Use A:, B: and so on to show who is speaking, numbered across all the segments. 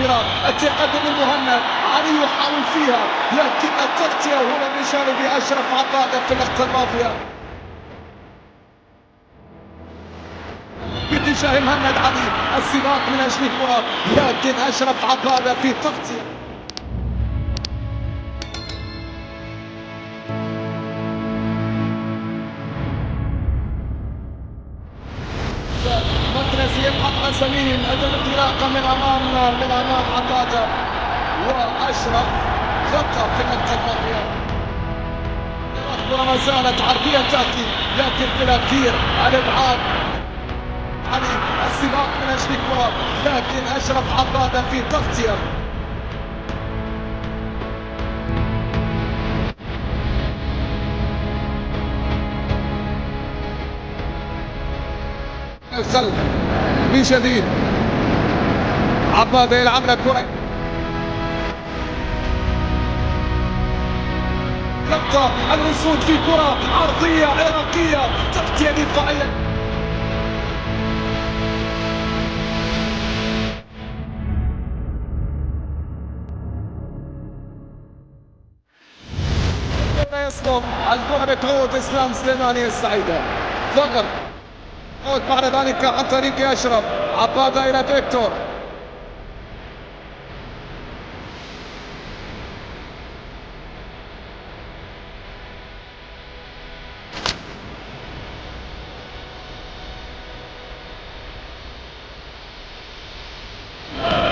A: الانفراد، التقدم المهند، علي يحاول فيها لكن التغطية هنا من جانب أشرف عبادة في اللقطة الماضية باتجاه مهند علي، السباق من أجل الكرة لكن أشرف عبادة في تغطية. مكنسي يبحث سليم الانطلاقه من امام عباده واشرف خطا في اللقطه الماضيه. الكره ما زالت عرضيه تاتي لكن في الاخير الابعاد علي، السباق من اجل الكره لكن اشرف عباده في تغطيه. الخلف بشديد عباده يلعب لك كره، لقطه الوصول في كره عرضيه عراقيه تغطيه دفاعيه. يصدم الكره بتعود اسلام سليماني السعيده فقط بعد ذلك عن طريق اشرف عباده الى فيكتور.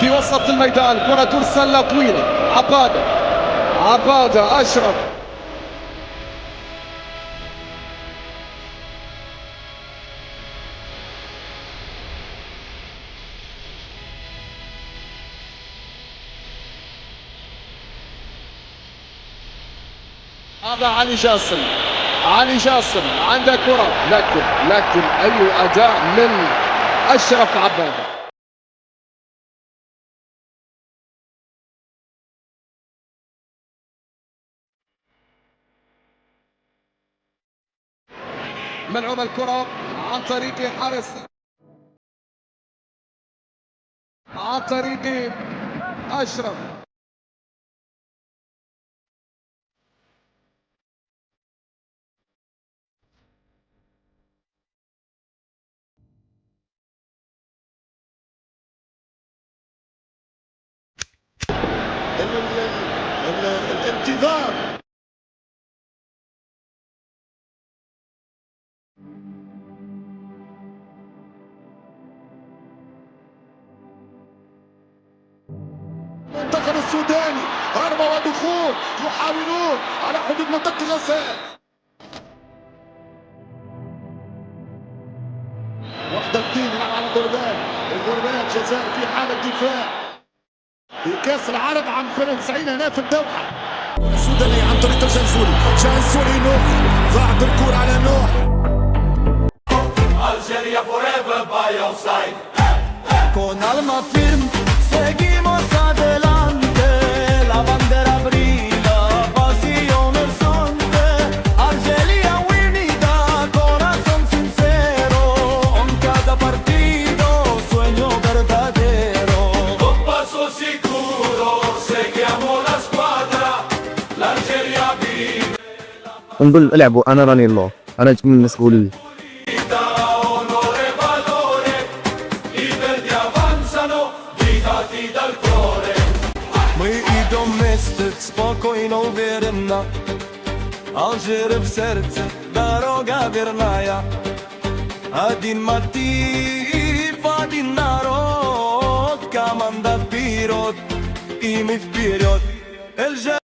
A: في وسط الميدان كره ترسل طويله، عباده اشرف هذا علي جاسم عنده كرة لكن أي أداء من أشرف عبادة. ملعوب الكرة عن طريق حارس، عن طريق أشرف. الانتظار المنتخب السوداني، هربة ودخول يحاولون على حدود منطقة الغسال. وحدة الدين يلعب على غربال جزائر في حالة دفاع في كأس العرب عام 92 هنا في الدوحة. السوداني عن طريق جانسولي نوح، ضاعت الكرة على نوح. Algeria forever by your side. Con alma firme seguimos adelante, la bandera brilla, pasión horizonte. Argelia unida, corazón sincero, en cada partido sueño verdadero. Con paso seguro seguimos la squadra, la Argelia vive.
B: نقول العبوا انا راني الله، انا من الناس قولوا لي
C: spokojno uvjerena, Alžir v srce, droga vjernaja. Один мотив, один народ, команда вперед, и мы вперед.